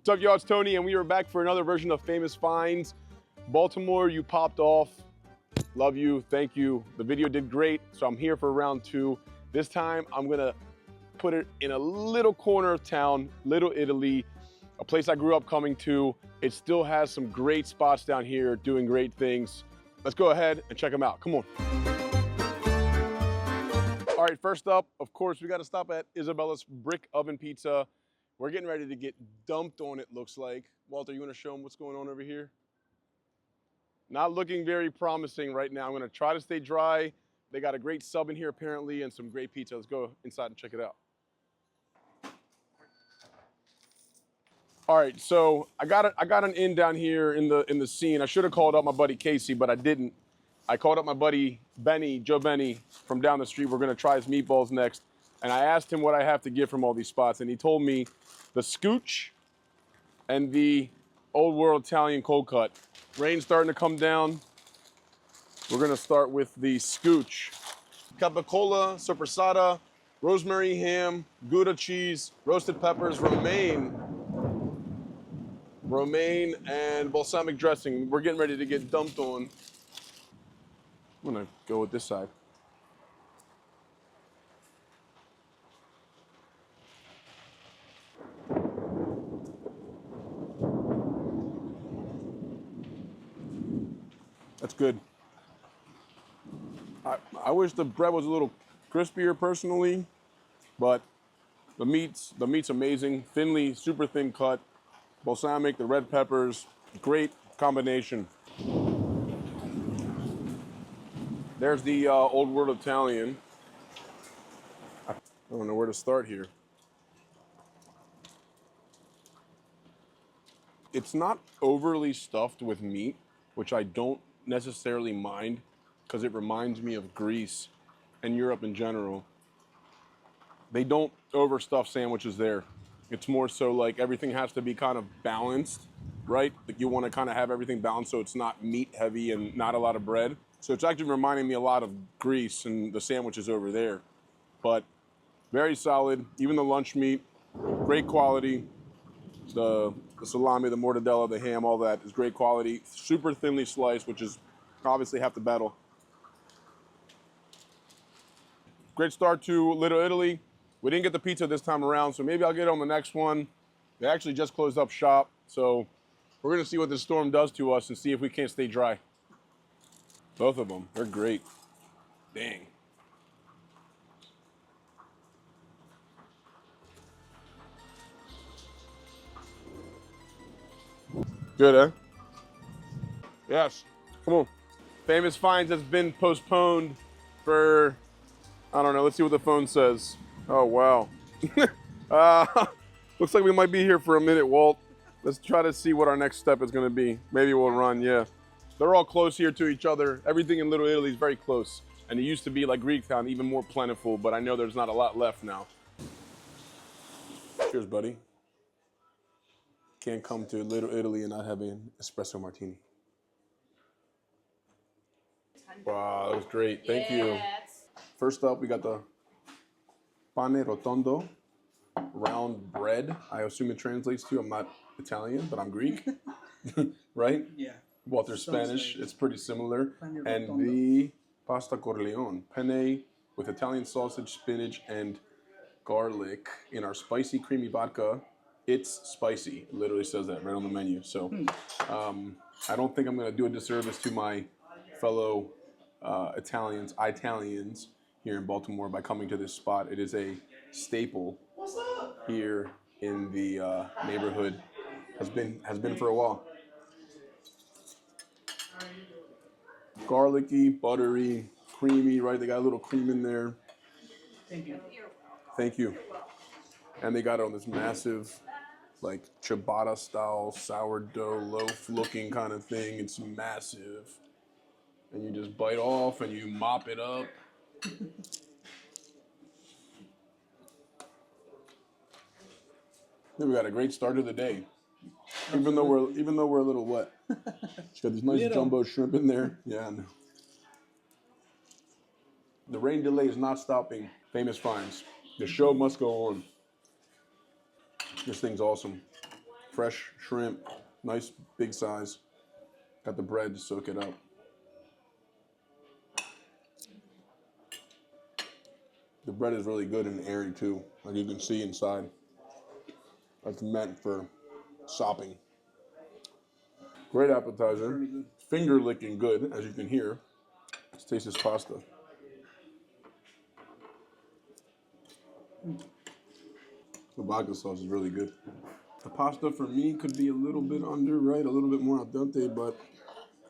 What's up, y'all? It's Tony, and we are back for another version of Famous Finds. Baltimore, you popped off. Love you. Thank you. The video did great, so I'm here for round two. This time, I'm gonna put it in a little corner of town, Little Italy, a place I grew up coming to. It still has some great spots down here doing great things. Let's go ahead and check them out. Come on. All right, first up, of course, we got to stop at Isabellas Brick Oven Pizza. We're getting ready to get dumped on, it looks like. Walter, you want to show them what's going on over here? Not looking very promising right now. I'm going to try to stay dry. They got a great sub in here apparently and some great pizza. Let's go inside and check it out. All right, so I got an in down here in the scene. I should have called up my buddy Casey, but I didn't. I called up my buddy Benny, Joe Benny, from down the street. We're going to try his meatballs next. And I asked him what I have to get from all these spots, and he told me the scooch and the old world Italian cold cut. Rain's starting to come down. We're gonna start with the scooch. Capicola, soppressata, rosemary ham, Gouda cheese, roasted peppers, romaine, and balsamic dressing. We're getting ready to get dumped on. I'm gonna go with this side. That's good. I wish the bread was a little crispier personally, but the meat's amazing. Thinly, super thin cut. Balsamic, the red peppers, great combination. There's the old world Italian. I don't know where to start here. It's not overly stuffed with meat, which I don't necessarily mind because it reminds me of Greece and Europe in general. They don't overstuff sandwiches there. It's more so like everything has to be kind of balanced, right? Like you want to kind of have everything balanced so it's not meat heavy and not a lot of bread. So it's actually reminding me a lot of Greece and the sandwiches over there. But very solid, even the lunch meat, great quality. The salami, the mortadella, the ham, all that is great quality. Super thinly sliced, which is obviously half the battle. Great start to Little Italy. We didn't get the pizza this time around, so maybe I'll get on the next one. They actually just closed up shop, so we're gonna see what this storm does to us and see if we can't stay dry. Both of them, they're great. Dang. Good, eh? Yes, come on. Famous Finds has been postponed for, I don't know, let's see what the phone says. Oh, wow. Looks like we might be here for a minute, Walt. Let's try to see what our next step is gonna be. Maybe we'll run, yeah. They're all close here to each other. Everything in Little Italy is very close. And it used to be like Greek town, even more plentiful, but I know there's not a lot left now. Cheers, buddy. Can't come to Little Italy and not have an espresso martini. Wow, that was great. Thank you. First up, we got the pane rotondo, round bread. I assume it translates to, I'm not Italian, but I'm Greek, right? Yeah. Walter's Spanish, it's pretty similar. And the pasta corleone, penne with Italian sausage, spinach, and garlic in our spicy creamy vodka. It's spicy. It literally says that right on the menu. So I don't think I'm going to do a disservice to my fellow Italians here in Baltimore by coming to this spot. It is a staple here in the neighborhood. Has been for a while. Garlicky, buttery, creamy, right? They got a little cream in there. Thank you. Thank you. And they got it on this massive, like ciabatta style sourdough loaf looking kind of thing. It's massive. And you just bite off and you mop it up. Then we got a great start to the day. Even though we're a little wet. She's got these nice jumbo shrimp in there. Yeah, I know. The rain delay is not stopping Famous Finds. The show must go on. This thing's awesome. Fresh shrimp, nice big size. Got the bread to soak it up. The bread is really good and airy too, like you can see inside. That's meant for sopping. Great appetizer. Finger licking good, as you can hear. Let's taste this pasta. The vodka sauce is really good. The pasta for me could be a little bit under, right? A little bit more al dente, but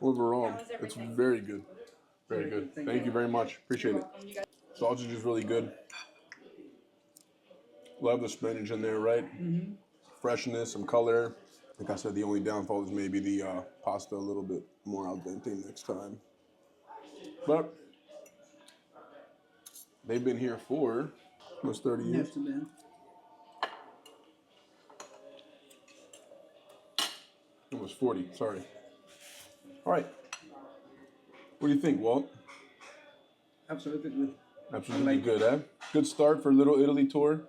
overall, it's very good. Very good. Thank you very much. Appreciate it. Sausage is really good. Love the spinach in there, right? Freshness, some color. Like I said, the only downfall is maybe the pasta a little bit more al dente next time. But they've been here for almost 30 years. Almost 40, sorry. All right. What do you think, Walt? Absolutely good. Absolutely good, eh? Good start for Little Italy tour.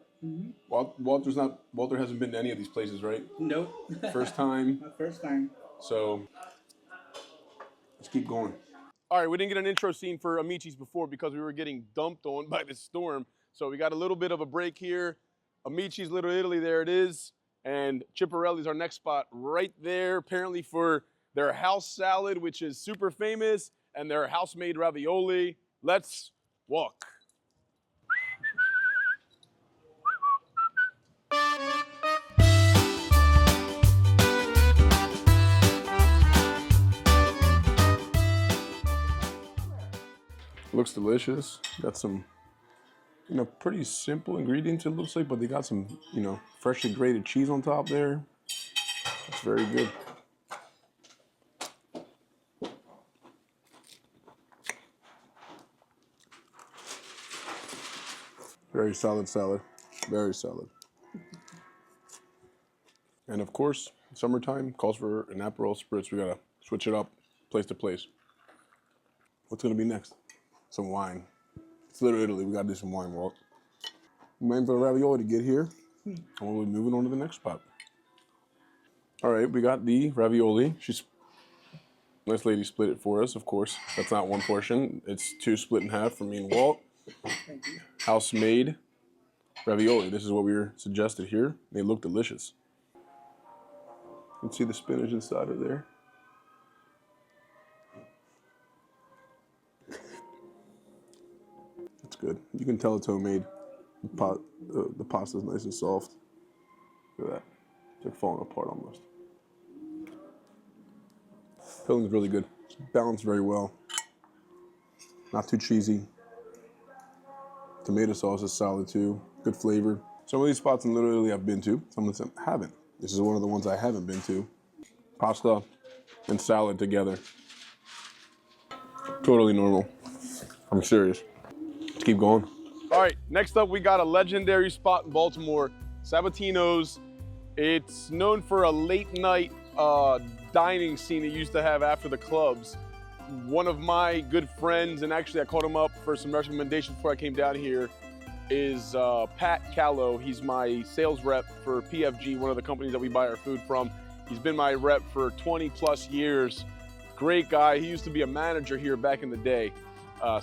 Walter hasn't been to any of these places, right? Nope. First time. My first time. So let's keep going. All right, we didn't get an intro scene for Amichi's before because we were getting dumped on by this storm. So we got a little bit of a break here. Amici's Little Italy, there it is. And Chipperelli's our next spot right there, apparently for their house salad, which is super famous, and their house-made ravioli. Let's walk. Looks delicious. Got some, pretty simple ingredients it looks like, but they got some, freshly grated cheese on top there. It's very good. Very solid salad. Very solid. And of course, summertime calls for an Aperol Spritz. We gotta switch it up place to place. What's gonna be next? Some wine. It's Little Italy. We gotta do some wine, Walt. I'm waiting for the ravioli to get here, and we'll be moving on to the next spot. All right, we got the ravioli. Nice lady split it for us, of course. That's not one portion. It's two split in half for me and Walt. Thank you. House-made ravioli. This is what we were suggested here. They look delicious. You can see the spinach inside of there. That's good. You can tell it's homemade. The pasta's nice and soft. Look at that. It's like falling apart almost. Filling's really good. It's balanced very well. Not too cheesy. Tomato sauce is solid too. Good flavor. Some of these spots in Little Italy I've been to. Some of them haven't. This is one of the ones I haven't been to. Pasta and salad together. Totally normal. I'm serious. Let's keep going. All right, next up we got a legendary spot in Baltimore, Sabatinos. It's known for a late night dining scene it used to have after the clubs. One of my good friends, and actually I called him up for some recommendations before I came down here, is Pat Callow. He's my sales rep for PFG, one of the companies that we buy our food from. He's been my rep for 20 plus years. Great guy. He used to be a manager here back in the day.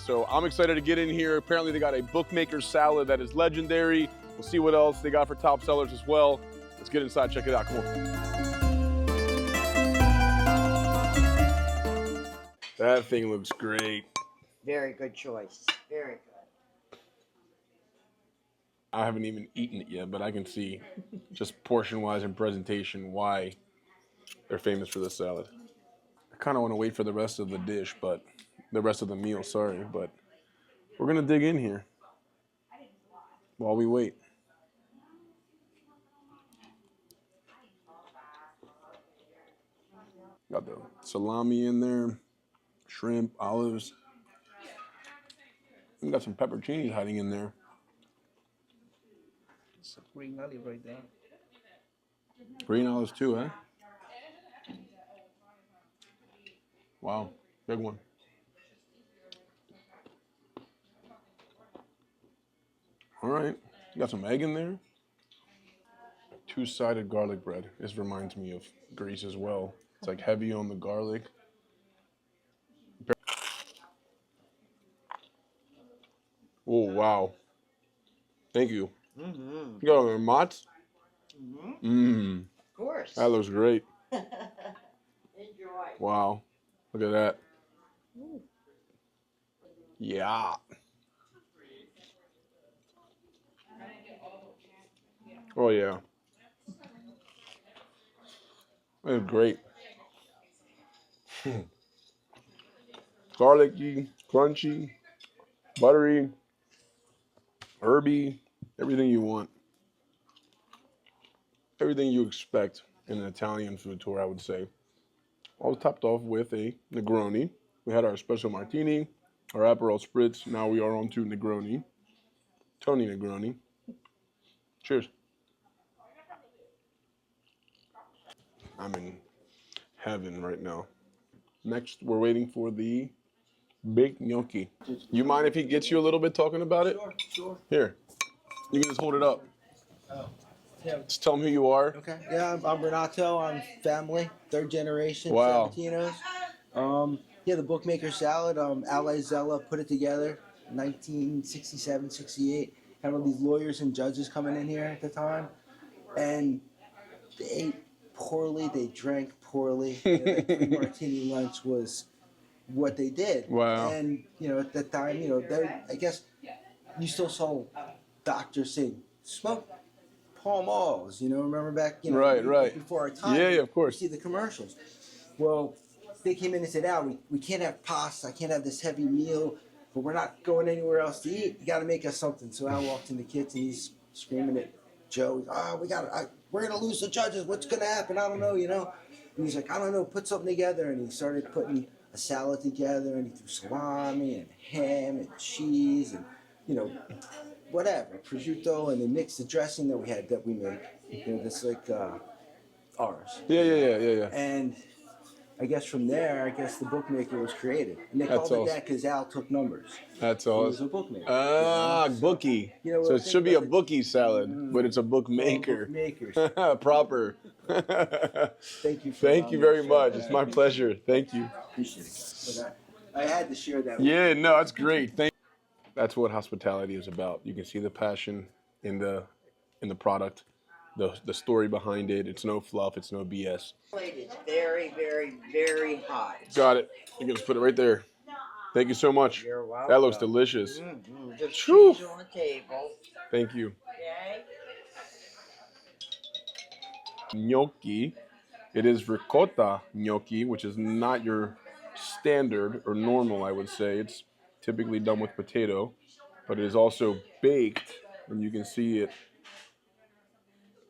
So I'm excited to get in here. Apparently they got a bookmaker salad that is legendary. We'll see what else they got for top sellers as well. Let's get inside, check it out, come on. That thing looks great. Very good choice, very good. I haven't even eaten it yet, but I can see just portion-wise and presentation why they're famous for this salad. I kind of want to wait for the rest of the dish, but the rest of the meal, sorry, but we're gonna dig in here while we wait. Got the salami in there, shrimp, olives. We got some pepperoncinis hiding in there. It's a green olive right there. Green olives too, huh? Wow, big one. All right, you got some egg in there. Two-sided garlic bread. This reminds me of Greece as well. It's like heavy on the garlic. Oh, wow. Thank you. Mm-hmm. You got other mozz? Mm-hmm. Mmm. Of course. That looks great. Enjoy. Wow. Look at that. Yeah. Oh, yeah. That's great. Garlicky, crunchy, buttery, herby, everything you want. Everything you expect in an Italian food tour, I would say. All topped off with a Negroni. We had our espresso martini, our Aperol spritz. Now we are on to Negroni. Tony Negroni. Cheers. I'm in heaven right now. Next, we're waiting for the baked gnocchi. You mind if he gets you a little bit talking about it? Sure. Here, you can just hold it up. Oh. Yeah. Just tell him who you are. Okay. Yeah, I'm Renato. I'm family, third generation Wow. Sabatinos. Yeah, the bookmaker salad. Ali Zella put it together, 1967, 68. Had all these lawyers and judges coming in here at the time, and they ate poorly. They drank poorly. Their martini lunch was what they did. Wow. And at that time, I guess you still saw doctors saying smoke Pall Malls, remember back, Right. before our time. Yeah, of course. You see the commercials. Well, they came in and said, we can't have pasta, I can't have this heavy meal, but we're not going anywhere else to eat. You got to make us something. So Al walked in the kitchen, he's screaming at Joe, we're going to lose the judges, what's going to happen? I don't know, And he's like, I don't know, put something together. And he started putting a salad together, and he threw salami and ham and cheese and, whatever, prosciutto, and they mixed the dressing that we made. That's like ours. Yeah. And I guess from there, the bookmaker was created. And they That's called it awesome. that because Al took numbers. That's He was awesome. a bookmaker. Ah, So, bookie. what So I it think should be a about bookie salad, but it's a bookmaker. Bookmakers. Proper. Thank you for Thank you allowing me very to share much. that. It's my pleasure. Thank you. Appreciate it. But I had to share that. Yeah, no, that's great. That's what hospitality is about. You can see the passion in the product, the story behind it. It's no fluff. It's no BS. It's very, very, very hot. Got it. You can just put it right there. Thank you so much. You're welcome. That looks delicious. Mm-hmm. Just Whew. cheese on the table. Thank you. Okay. Gnocchi. It is ricotta gnocchi, which is not your standard or normal, I would say. It's typically done with potato, but it is also baked, and you can see it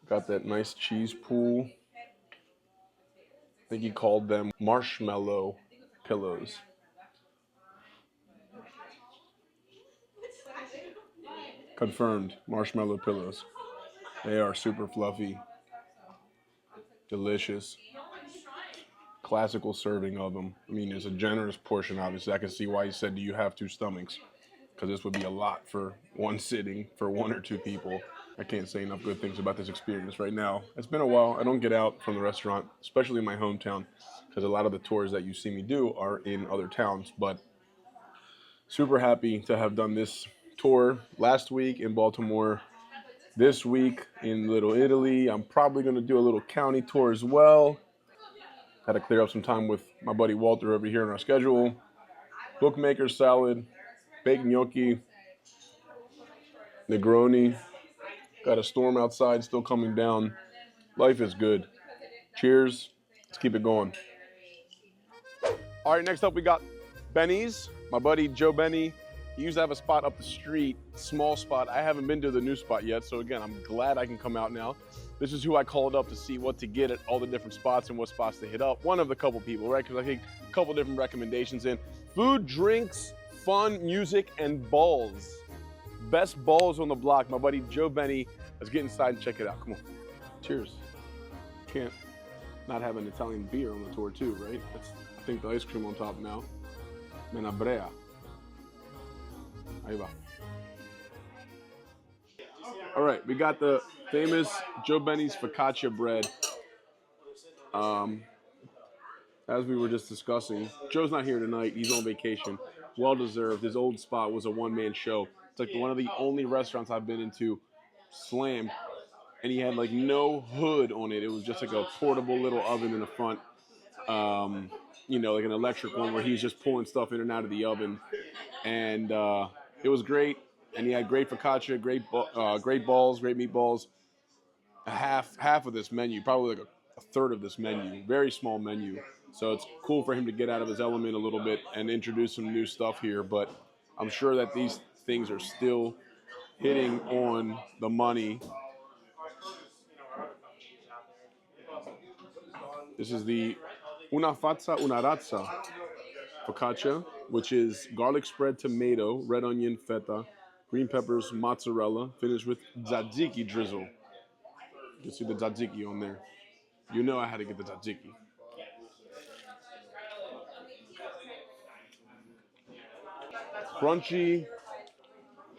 got that nice cheese pool. I think he called them marshmallow pillows. Confirmed, marshmallow pillows. They are super fluffy, delicious. Classical serving of them. I mean, it's a generous portion, obviously. I can see why he said, do you have two stomachs? Because this would be a lot for one sitting, for one or two people. I can't say enough good things about this experience right now. It's been a while. I don't get out from the restaurant, especially in my hometown, because a lot of the tours that you see me do are in other towns. But super happy to have done this tour last week in Baltimore, this week in Little Italy. I'm probably going to do a little county tour as well. Had to clear up some time with my buddy Walter over here in our schedule. Bookmaker salad, baked gnocchi, Negroni. Got a storm outside still coming down. Life is good. Cheers. Let's keep it going. All right, next up we got Benny's. My buddy Joe Benny. He used to have a spot up the street, small spot. I haven't been to the new spot yet, so again, I'm glad I can come out now. This is who I called up to see what to get at all the different spots and what spots to hit up. One of the couple people, right? Because I think a couple different recommendations in. Food, drinks, fun, music, and balls. Best balls on the block. My buddy Joe Benny. Let's get inside and check it out. Come on. Cheers. Can't not have an Italian beer on the tour too, right? That's, I think, the ice cream on top now. Menabrea. Ahí va. All right, we got the famous Joe Benny's focaccia bread. As we were just discussing, Joe's not here tonight. He's on vacation. Well deserved. His old spot was a one-man show. It's like one of the only restaurants I've been into slammed, and he had like no hood on it. It was just like a portable little oven in the front. You know, like an electric one where he's just pulling stuff in and out of the oven. And it was great. And he had great focaccia, great balls, great meatballs. Half of this menu, probably like a third of this menu, very small menu. So it's cool for him to get out of his element a little bit and introduce some new stuff here. But I'm sure that these things are still hitting on the money. This is the una fazza una razza focaccia, which is garlic spread tomato, red onion, feta, green peppers, mozzarella, finished with tzatziki drizzle. You can see the tzatziki on there. You know I had to get the tzatziki. Crunchy,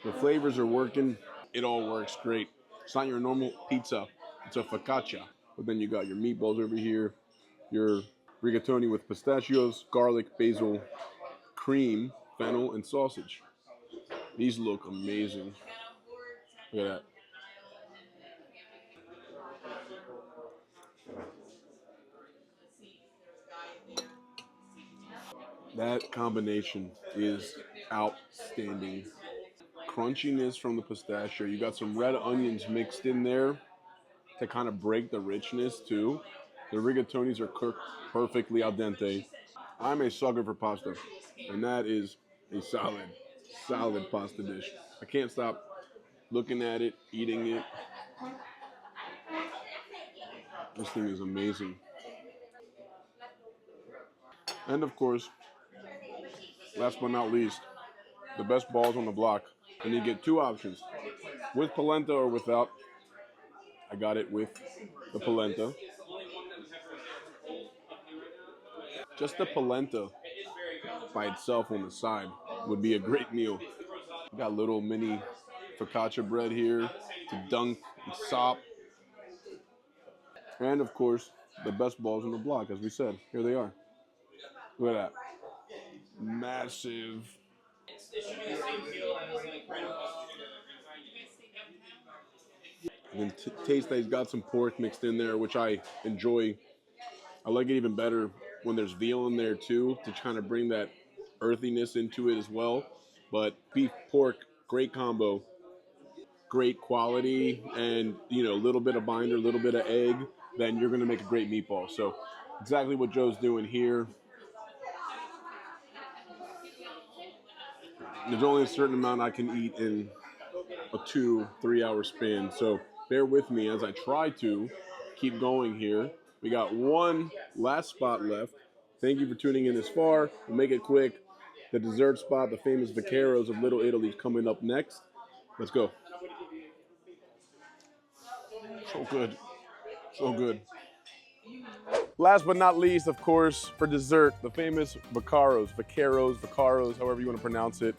the flavors are working. It all works great. It's not your normal pizza. It's a focaccia. But then you got your meatballs over here, your rigatoni with pistachios, garlic, basil, cream, fennel, and sausage. These look amazing. Look at that. That combination is outstanding. Crunchiness from the pistachio. You got some red onions mixed in there to kind of break the richness too. The rigatonis are cooked perfectly al dente. I'm a sucker for pasta, and that is a solid pasta dish. I can't stop looking at it, eating it. This thing is amazing. And of course, last but not least, the best balls on the block. And you get two options, with polenta or without. I got it with the polenta. Just the polenta by itself on the side would be a great meal. We got little mini focaccia bread here to dunk and sop. And of course, the best balls on the block, as we said. Here they are. Look at that. Massive. And taste that he's got some pork mixed in there, which I enjoy. I like it even better when there's veal in there too, to kind of bring that earthiness into it as well. But beef, pork, great combo. Great quality, and you know, a little bit of binder, a little bit of egg, then you're gonna make a great meatball. So exactly what Joe's doing here. There's only a certain amount I can eat in a 2-3 hour span. So bear with me as I try to keep going here. We got one last spot left. Thank you for tuning in this far. We'll make it quick. The dessert spot, the famous Vicaros of Little Italy, is coming up next. Let's go. So good. So good. Last but not least, of course, for dessert, the famous Vicaros, however you want to pronounce it.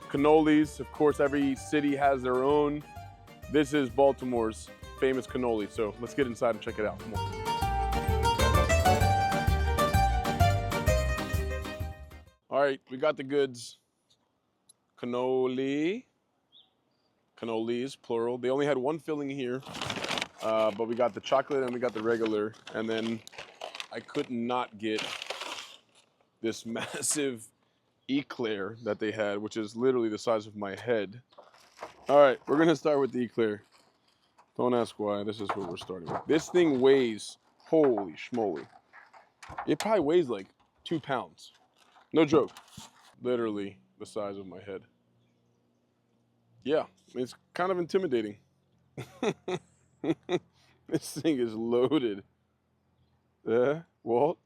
Cannolis, of course, every city has their own. This is Baltimore's famous cannoli, so let's get inside and check it out. Come on. All right, we got the goods. Cannolis, plural. They only had one filling here, but we got the chocolate and we got the regular, and then I could not get this massive eclair that they had, which is literally the size of my head. All right, we're gonna start with the eclair. Don't ask why, this is what we're starting with. This thing weighs, holy schmoly. It probably weighs like 2 pounds. No joke. Literally the size of my head. Yeah, it's kind of intimidating. This thing is loaded. Walt?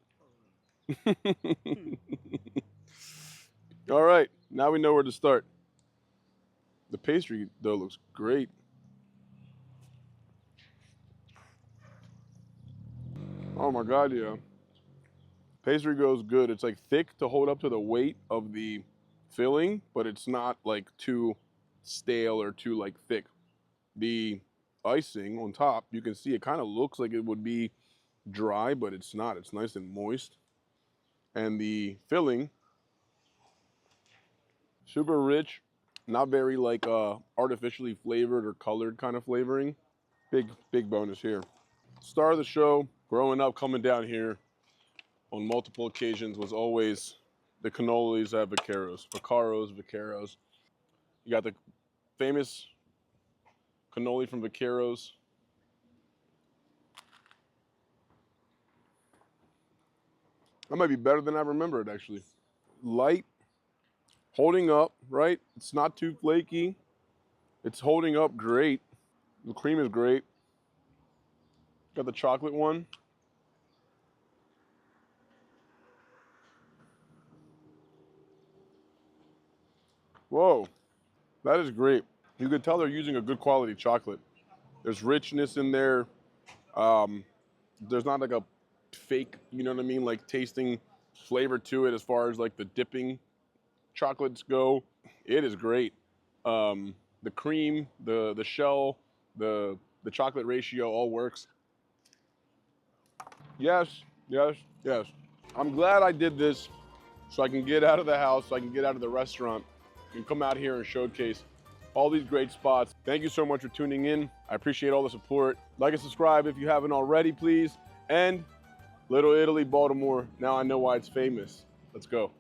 All right, now we know where to start. The pastry, though, looks great. Oh my God, yeah. Pastry goes good. It's like thick to hold up to the weight of the filling, but it's not like too stale or too like thick. The icing on top. You can see it kind of looks like it would be dry, but it's not. It's nice and moist. And the filling, super rich, not very like artificially flavored or colored kind of flavoring. Big bonus here. Star of the show, growing up, coming down here on multiple occasions was always the cannolis at Vicaros. Vicaros. You got the famous cannoli from Vicaros. That might be better than I remember it, actually. Light, holding up, right? It's not too flaky. It's holding up great. The cream is great. Got the chocolate one. Whoa, that is great. You can tell they're using a good quality chocolate. There's richness in there. There's not like a fake, you know what I mean, like tasting flavor to it as far as like the dipping chocolates go. It is great. The cream, the shell, the chocolate ratio all works. Yes, yes, yes. I'm glad I did this so I can get out of the house, so I can get out of the restaurant and come out here and showcase all these great spots. Thank you so much for tuning in. I appreciate all the support. Like and subscribe if you haven't already, please. And Little Italy, Baltimore. Now I know why it's famous. Let's go.